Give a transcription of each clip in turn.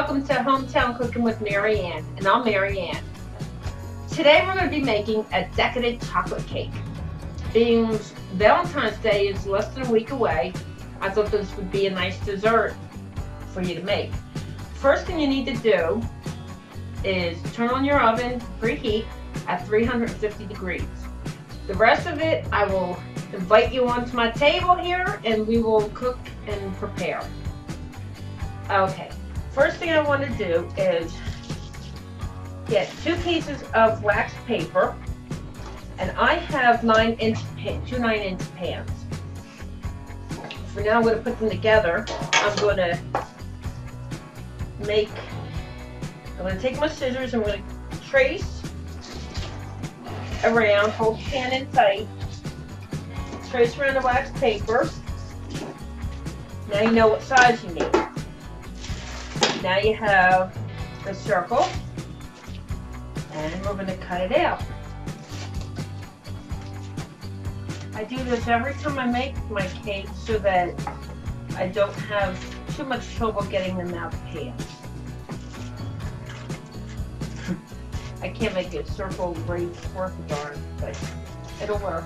welcome to Hometown Cooking with Marianne, and I'm Marianne. Today we're going to be making a decadent chocolate cake. Being Valentine's Day is less than a week away, I thought this would be a nice dessert for you to make. First thing you need to do is turn on your oven, preheat at 350 degrees. The rest of it, I will invite you onto my table here and we will cook and prepare. Okay, first thing I want to do is get 2 pieces of wax paper, and I have 2 9-inch pans. For now, I'm going to put them together. I'm going to take my scissors, I'm going to trace around, hold the pan in tight, trace around the wax paper. Now you know what size you need. Now you have the circle, and we're going to cut it out. I do this every time I make my cake so that I don't have too much trouble getting them out of the pan. I can't make a circle right worth a darn, but it'll work.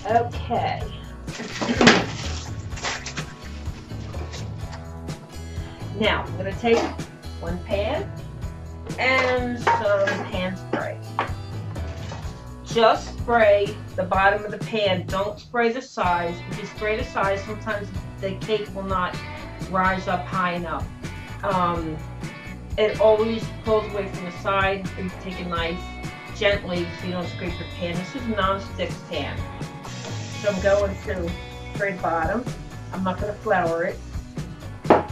Okay. Now, I'm going to take one pan and some pan spray. Just spray the bottom of the pan. Don't spray the sides. If you spray the sides, sometimes the cake will not rise up high enough. It always pulls away from the side. You take a knife gently so you don't scrape your pan. This is a non-stick pan. So I'm going to spray the bottom. I'm not going to flour it. I'm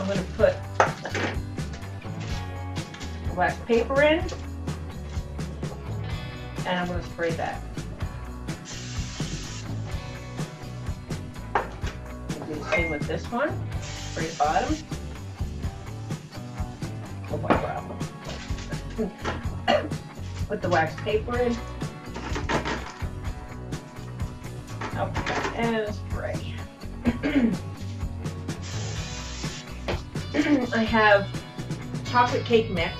going to put wax paper in, and I'm going to spray that. I'll do the same with this one. Spray the bottom. Oh my God. Put the wax paper in. Okay, and spray. I have chocolate cake mix.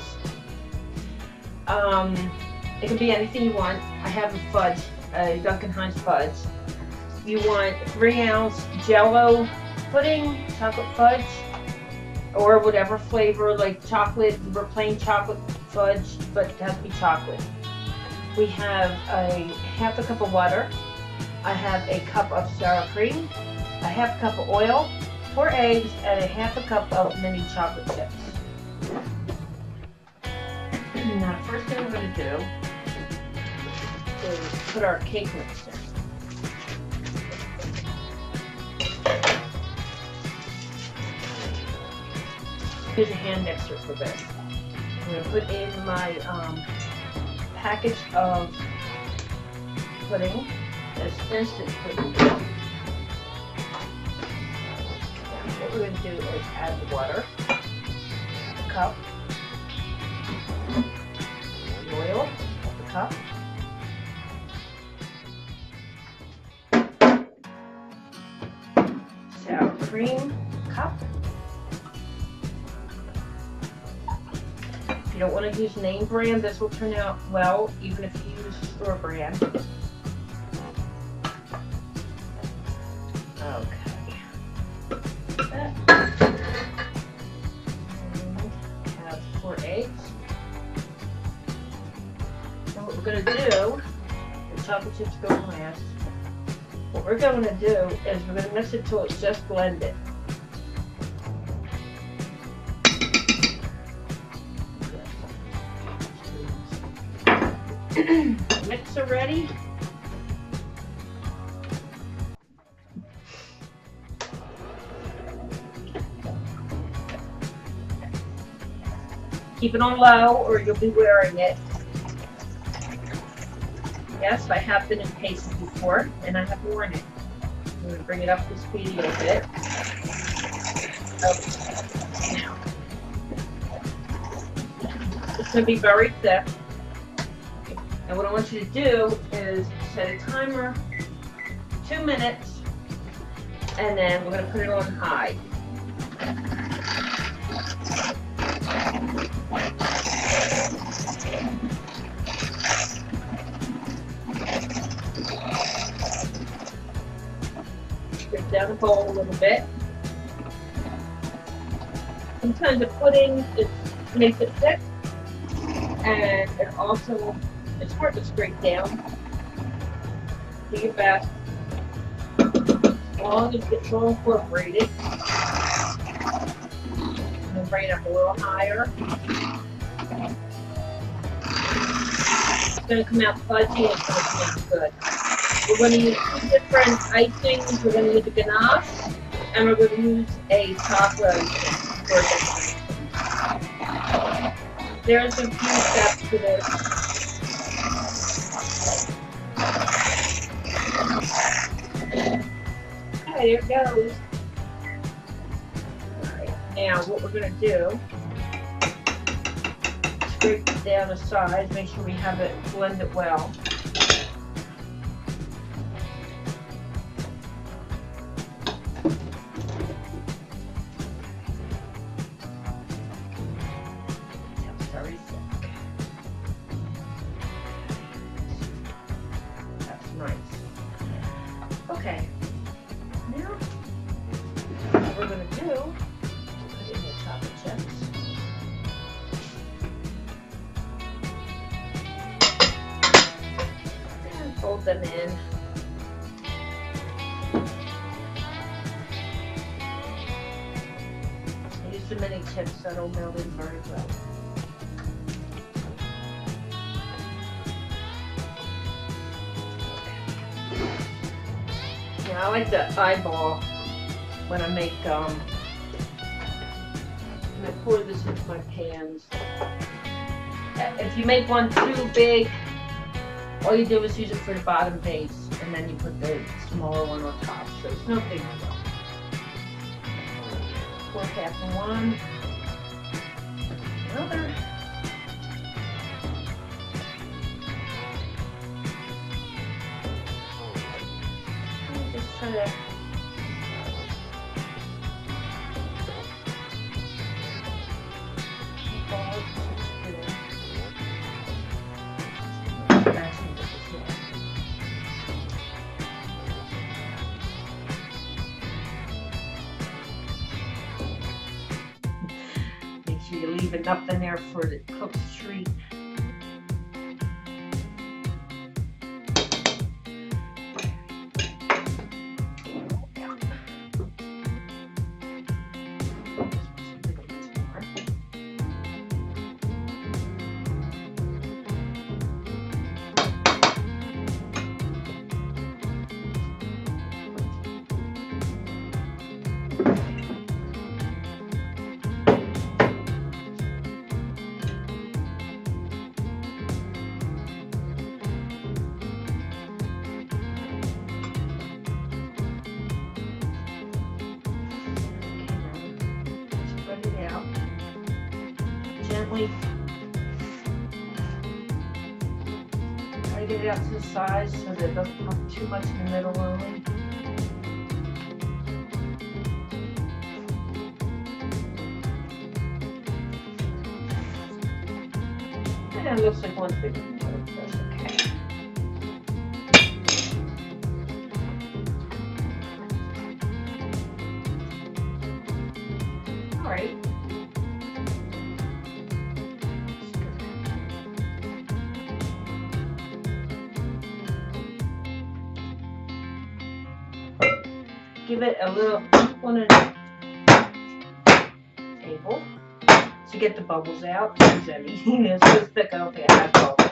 It can be anything you want. I have a fudge, a Duncan Hines fudge. You want 3-ounce Jell-O pudding, chocolate fudge, or whatever flavor, like chocolate, or plain chocolate fudge, but it has to be chocolate. We have a half a cup of water. I have a cup of sour cream, a half cup of oil, 4 eggs, and a half a cup of mini chocolate chips. Now, first thing we're going to do is put our cake mix in. Use a hand mixer for this. I'm going to put in my package of pudding. This instant pudding. What we're going to do is add the water, a cup, the oil, a cup, sour cream, cup. If you don't want to use name brand, this will turn out well, even if you use store brand. Okay. And have 4 eggs. And what we're going to do, the chocolate chips go last. What we're going to do is we're going to mix it till it's just blended. Mixer ready. Keep it on low or you'll be wearing it. Yes, I have been impatient before and I have worn it. I'm going to bring it up to speed a little bit. Okay, now. It's going to be very thick. And what I want you to do is set a timer, 2 minutes, and then we're going to put it on high. Strip down the bowl a little bit. Sometimes the pudding makes it thick, and it also, it's hard to scrape down. Do your best. As long as it's all incorporated. And then bring it up a little higher. It's going to come out fudgy and it's going to come out good. We're going to use 2 different icings. We're going to use the ganache and we're going to use a top roast for decoration. There's a few steps to this. Okay, there it goes. Alright, now what we're going to do, scrape it down the sides, make sure we have it blended well. Very thick. That's nice. Okay. Now, what we're going to do, put in the chocolate chips. And fold them in. Use the mini chips that'll melt in very well. I like to eyeball when I make, and I pour this into my pans. If you make one too big, all you do is use it for the bottom base, and then you put the smaller one on top, so it's no big deal. Pour half of one, another. Try to make sure you leave enough in there for the cook's treat. Gently try to get it out to the sides so that it doesn't come too much in the middle only. And it looks like one big one, but that's okay. All right. Give it a little on a table to get the bubbles out. It's so thick, I don't think I have bubbles.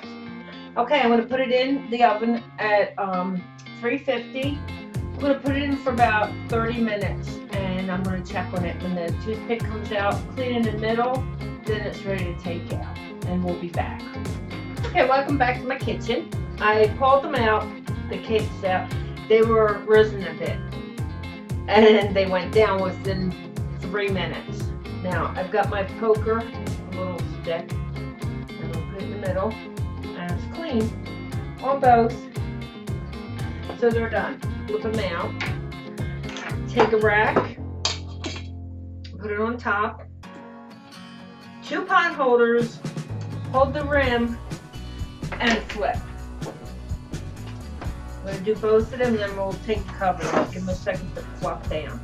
Okay, I'm going to put it in the oven at 350. I'm going to put it in for about 30 minutes and I'm going to check on it. When the toothpick comes out, clean in the middle, then it's ready to take out and we'll be back. Okay, welcome back to my kitchen. I pulled them out, the cakes out. They were risen a bit. And they went down within 3 minutes. Now, I've got my poker, a little stick, and I'll put it in the middle, and it's clean on both. So they're done. Flip them out. Take a rack, put it on top. 2 pot holders, hold the rim, and flip. I'm going to do both of them, and then we'll take the cover off. Give them a second to flop down.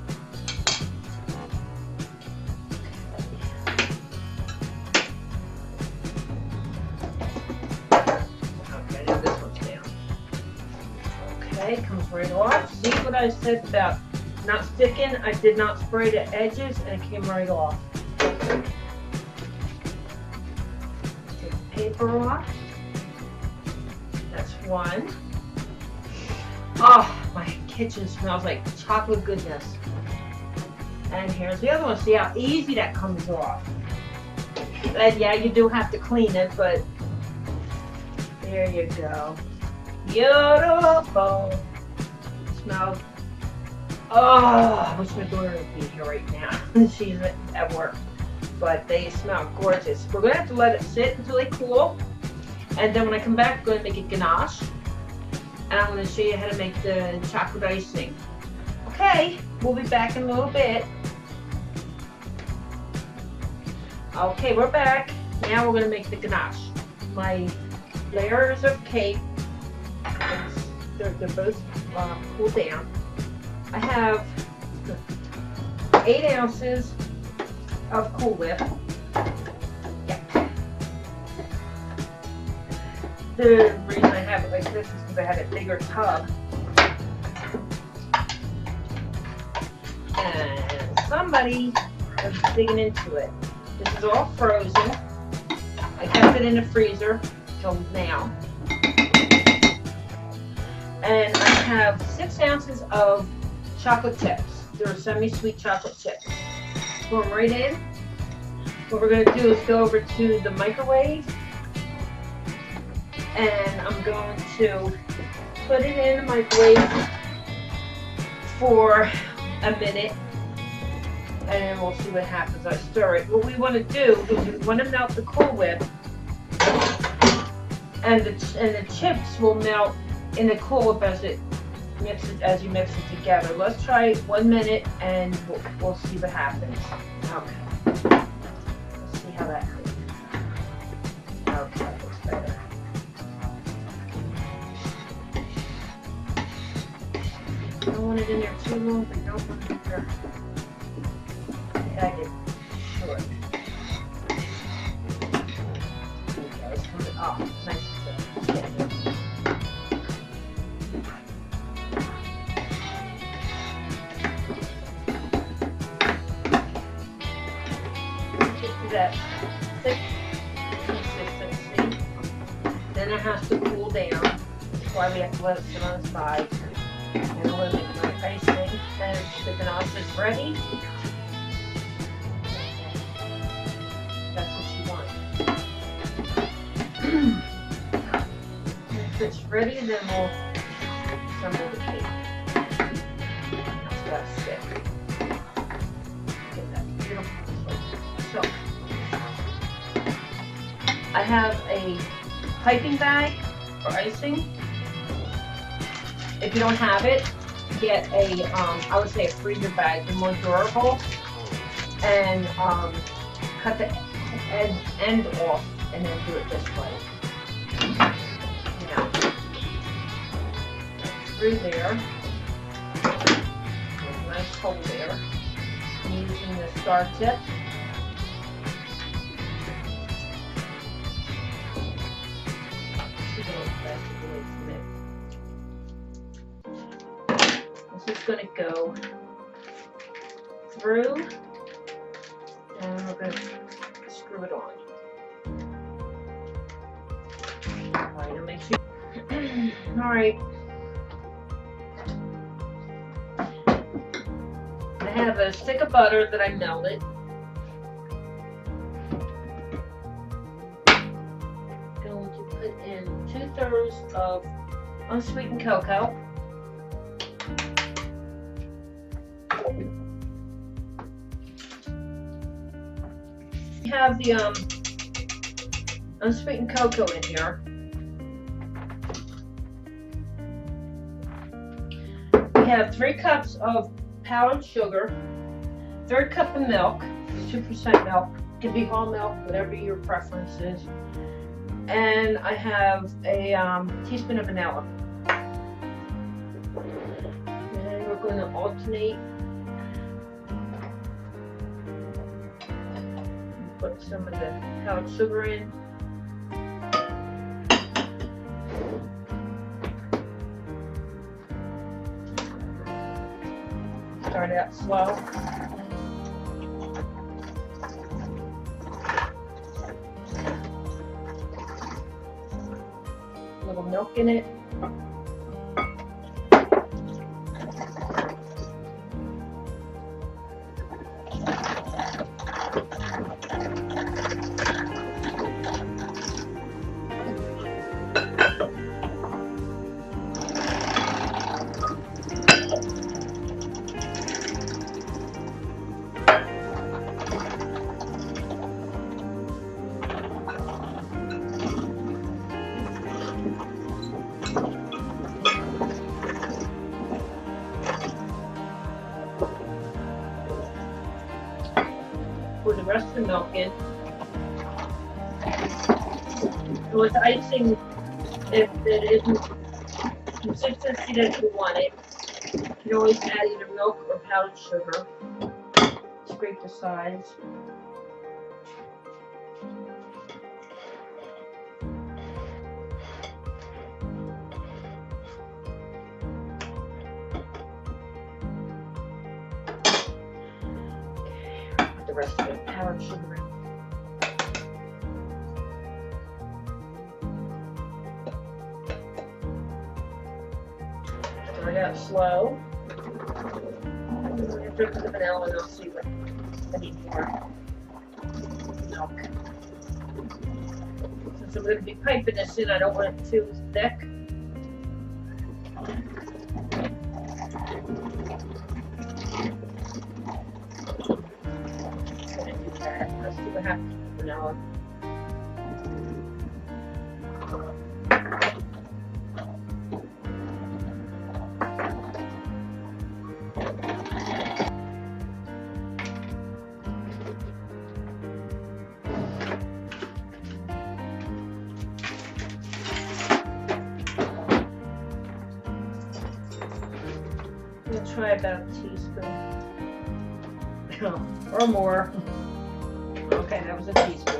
Okay, now this one's down. Okay, comes right off. See what I said about not sticking? I did not spray the edges, and it came right off. Take the paper off. That's one. Oh, my kitchen smells like chocolate goodness. And here's the other one. See how easy that comes off. And yeah, you do have to clean it, but there you go. Beautiful. Smells. Oh, I wish my daughter would be here right now. She's at work. But they smell gorgeous. We're going to have to let it sit until they cool. And then when I come back, I'm going to make a ganache. And I'm going to show you how to make the chocolate icing. Okay, we'll be back in a little bit. Okay, we're back. Now we're going to make the ganache. My layers of cake, they're both cooled down. I have 8 ounces of Cool Whip. Yeah. The reason I have it like this is because I had a bigger tub. And somebody was digging into it. This is all frozen. I kept it in the freezer till now. And I have 6 ounces of chocolate chips. They're semi-sweet chocolate chips. Pour them right in. What we're going to do is go over to the microwave. And I'm going to put it in the microwave for a minute. And we'll see what happens. I stir it. What we want to do is we want to melt the Cool Whip. And the chips will melt in the Cool Whip as you mix it together. Let's try it 1 minute and we'll see what happens. Okay. Let's see how that goes. Okay, that looks better. I don't want it in there too long, but I don't want it there. I did. Sure. Okay, it's coming off. Nice and good. That thick consistency. Then it has to cool down. That's why we have to let it sit on the side. And I'm going to make my icing. And the ganache is ready. That's what you want. If it's ready, then we'll assemble the cake. That's got to stick. Get that beautiful. So. I have a piping bag for icing. If you don't have it, get a, I would say a freezer bag. They're more durable. And cut the end off and then do it this way. Now, through there. There's a nice hole there. I'm using the star tip. This is going to go through, and we're going to screw it on. Alright, I'll make sure. Alright. I have a stick of butter that I melted. Going to put in 2/3 of unsweetened cocoa. We have the unsweetened cocoa in here. have 3 cups of powdered sugar, 1/3 cup of milk, 2% milk, could be whole milk, whatever your preference is, and I have a teaspoon of vanilla. And we're going to alternate. Put some of the powdered sugar in. Start out slow. A little milk in it. Pour the rest of the milk in. And with the icing, if it isn't consistency that you want it, you can always add either milk or powdered sugar. Scrape the sides. The rest of it, powdered sugar in. Start out slow. Drip the vanilla and I'll see what I need more milk. Since I'm going to be piping this in, I don't want it too thick. Let's see what happens with vanilla. We'll try about a teaspoon or more. Okay, that was a teaspoon.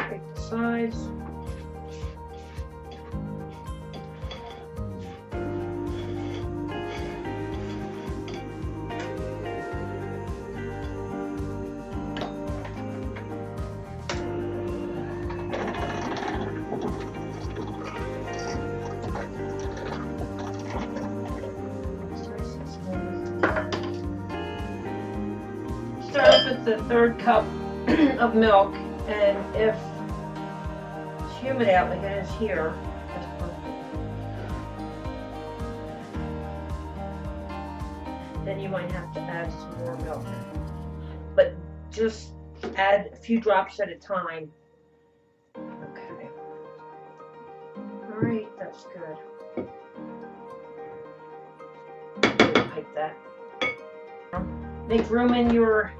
Take the sides. Start with the 1/3 cup of milk, and if it's humid out like it is here, that's perfect. Then you might have to add some more milk, but just add a few drops at a time. Okay. All right, that's good. Like that. Make room in your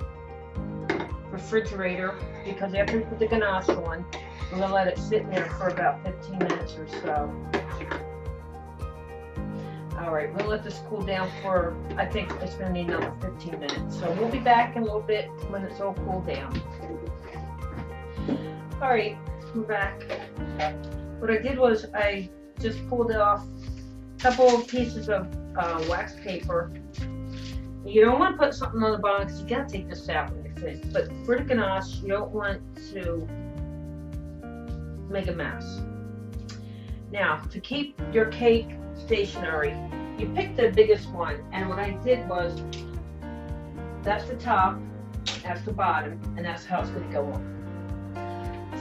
refrigerator because after you put the ganache on, we're going to let it sit in there for about 15 minutes or so. Alright, we'll let this cool down for, I think it's going to need another 15 minutes. So we'll be back in a little bit when it's all cooled down. Alright, I'm back. What I did was I just pulled off a couple of pieces of wax paper. You don't want to put something on the bottom because you got to take this out when you're finished. But for the ganache, you don't want to make a mess. Now, to keep your cake stationary, you pick the biggest one. And what I did was, that's the top, that's the bottom, and that's how it's going to go on.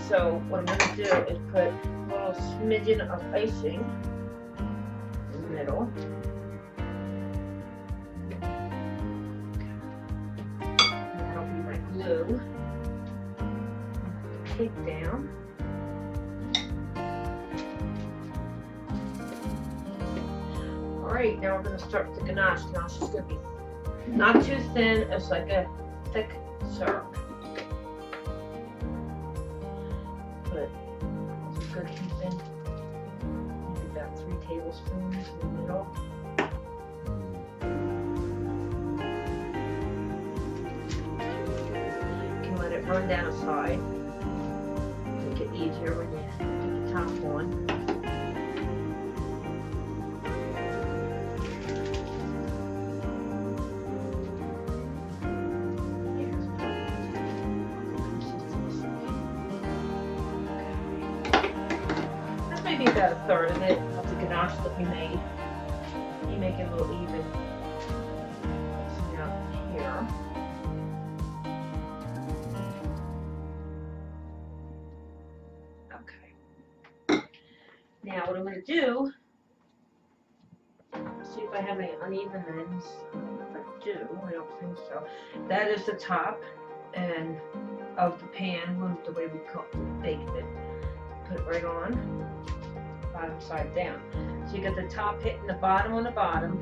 So what I'm going to do is put a little smidgen of icing in the middle. Glue. cake down. Alright, now we're going to start with the ganache. Ganache is going to be not too thin, it's like a thick syrup. Put some good heat in, maybe about 3 tablespoons in the middle. You can let it run down the side. Make it easier when you put the top on. Maybe about a third of it, of the ganache that we made. You make it a little even. So now here. Okay. Now what I'm going to do, see if I have any uneven ends. If I do, I don't think so. That is the top and of the pan, the way we baked it. Put it right on. Bottom side down. So you got the top hitting the bottom on the bottom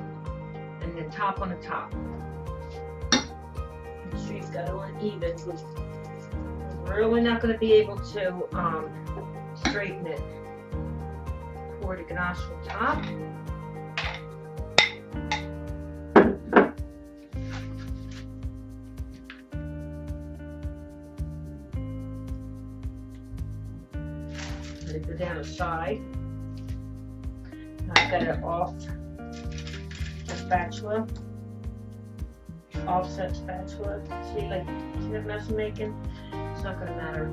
and the top on the top. Make sure you've got it on even because we're really not going to be able to straighten it. Pour the ganache on top. Let it go down the side. I've got it off a spatula, offset spatula. See that mess I'm making? It's not going to matter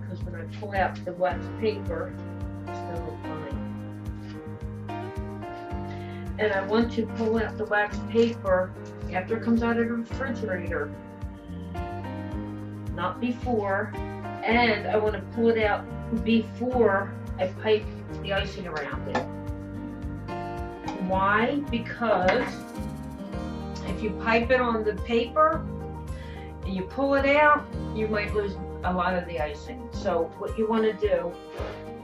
because when I pull out the wax paper, it's going to look fine. And I want to pull out the wax paper after it comes out of the refrigerator, not before. And I want to pull it out before I pipe the icing around it. Why? Because if you pipe it on the paper and you pull it out, you might lose a lot of the icing. So what you want to do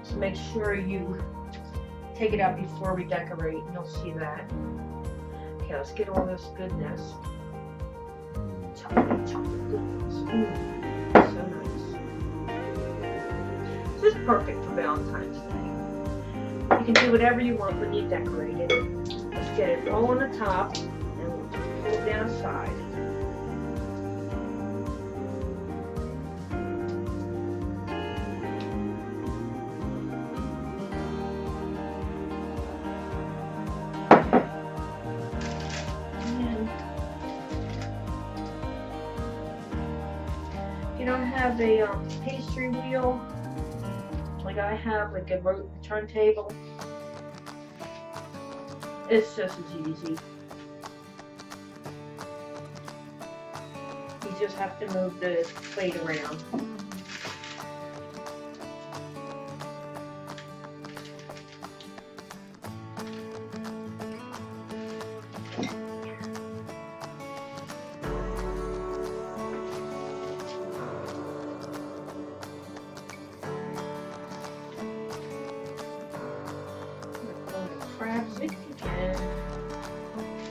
is make sure you take it out before we decorate, and you'll see that. Okay, let's get all this goodness. Chocolate goodness. So nice. This is perfect for Valentine's Day. You can do whatever you want when you decorate it. Let's get it all on the top and we'll just pull it down the side. And if you don't have a pastry wheel, like I have, like a turntable, it's just as easy. You just have to move the plate around.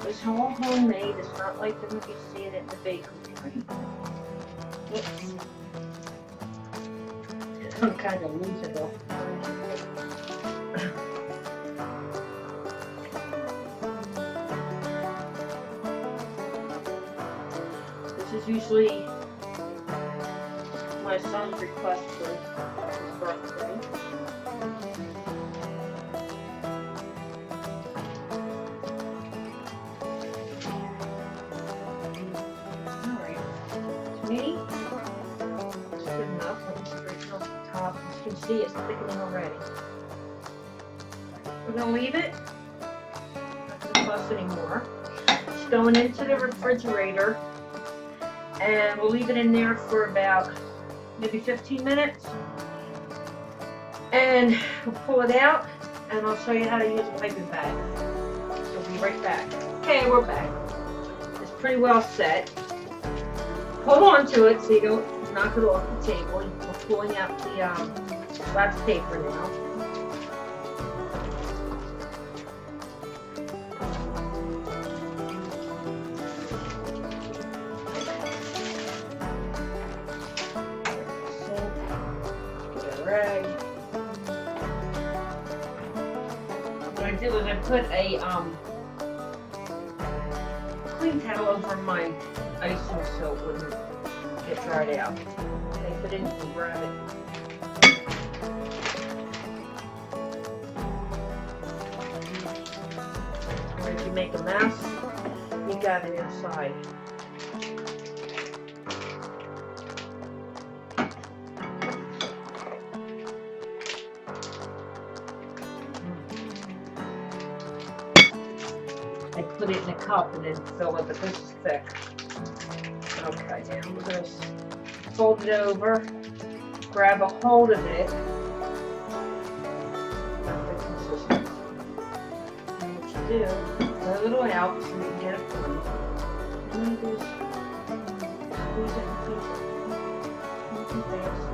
It's all homemade. It's not like the movie you see it at the bakery. Oops. I'm kind of losing it. This is usually my son's request for his birthday. It's good enough. Let me straighten off the top. As you can see, it's thickening already. We're going to leave it. Not going to fuss anymore. It's going into the refrigerator, and we'll leave it in there for about maybe 15 minutes. And we'll pull it out, and I'll show you how to use a piping bag. So we'll be right back. Okay, we're back. It's pretty well set. Hold on to it so you don't knock it off the table. We're pulling out the wax paper now. Get a rag. What I did was I put a clean towel over my icing so it wouldn't get dried out. Okay, put it in and grab it. And if you make a mess, you got it inside. I put it in a cup and then fill it, but this is thick. Okay, now we're going to fold it over, grab a hold of it. And what you do, let a little out so you can get it free. And you just squeeze it and squeeze it. Nothing fancy.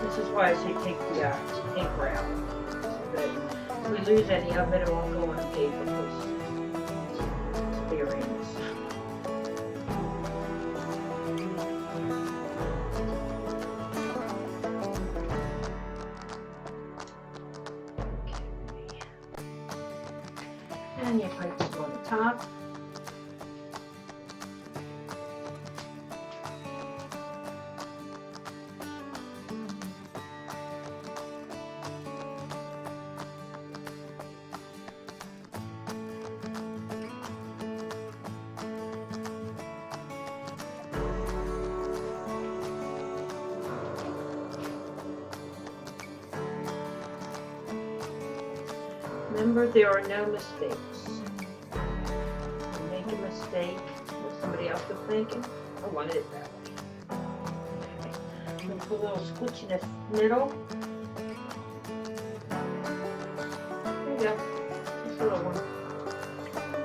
This is why I say take the paper out, so that if we lose any of it, it won't go on the paper because it's experience. Okay. And you put this on the top. Remember, there are no mistakes. You make a mistake, what somebody else was thinking, I wanted it that way. Okay. I'm going to put a little squitch in the middle. There you go. Just a little one.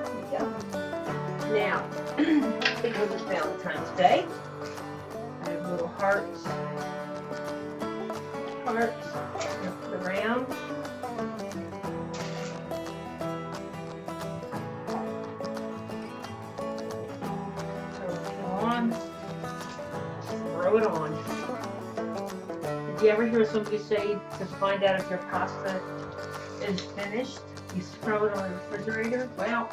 There you go. Now, because it's Valentine's Day, I have little hearts. Hearts. Put around. Throw it on. Did you ever hear somebody say to find out if your pasta is finished, you throw it on the refrigerator? Well,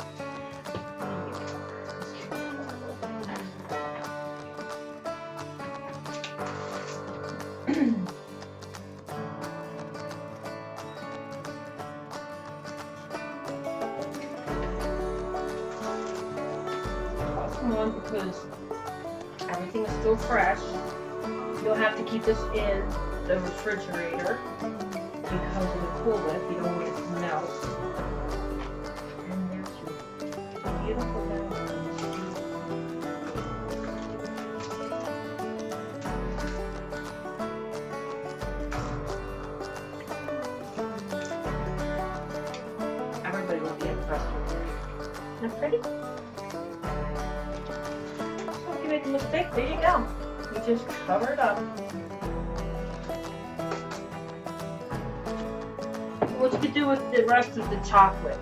toss them on because everything is still fresh. You'll have to keep this in the refrigerator because of the Cool Whip. You don't want it to melt. And there's your beautiful Valentine's. Everybody will be impressed with it. Isn't that pretty? So if you make a mistake, there you go. You just cover it up. What you could do with the rest of the chocolate.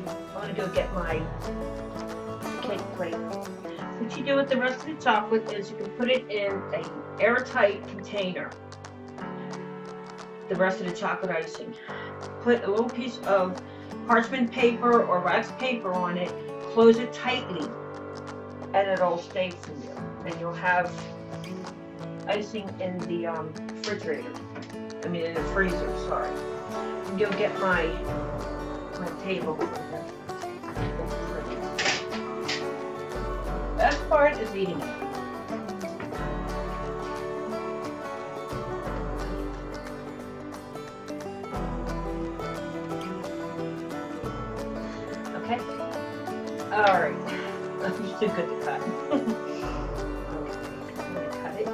I'm going to go get my cake plate. What you do with the rest of the chocolate is you can put it in an airtight container. The rest of the chocolate icing. Put a little piece of parchment paper or wax paper on it. Close it tightly, and it'll stay for you. And you'll have icing in the refrigerator. I mean, in the freezer. Sorry. And go get my table. Best part is eating it. Okay. All right. It's too good to cut. Okay, I'm gonna cut it.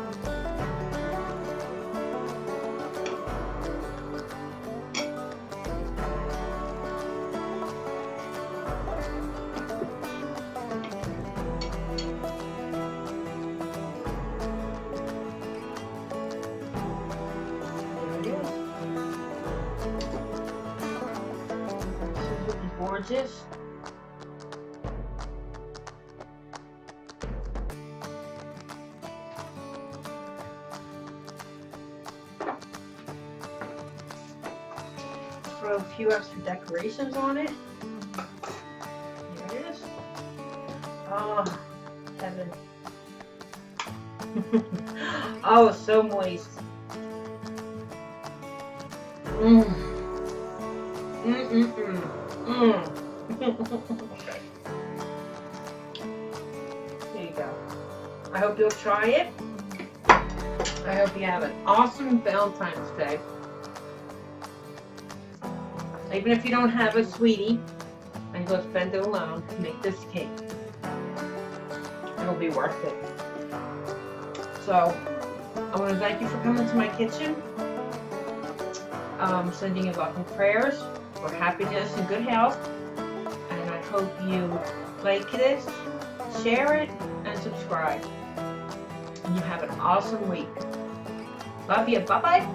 Gorgeous. Throw a few extra decorations on it. Here it is. Oh, heaven. Oh, it's so moist. Mmm. Mmm. Okay. There you go. I hope you'll try it. I hope you have an awesome Valentine's Day. Even if you don't have a sweetie, and go spend it alone, make this cake. It'll be worth it. So, I want to thank you for coming to my kitchen. Sending you loving prayers for happiness and good health. And I hope you like this, share it, and subscribe. And you have an awesome week. Love you. Bye-bye.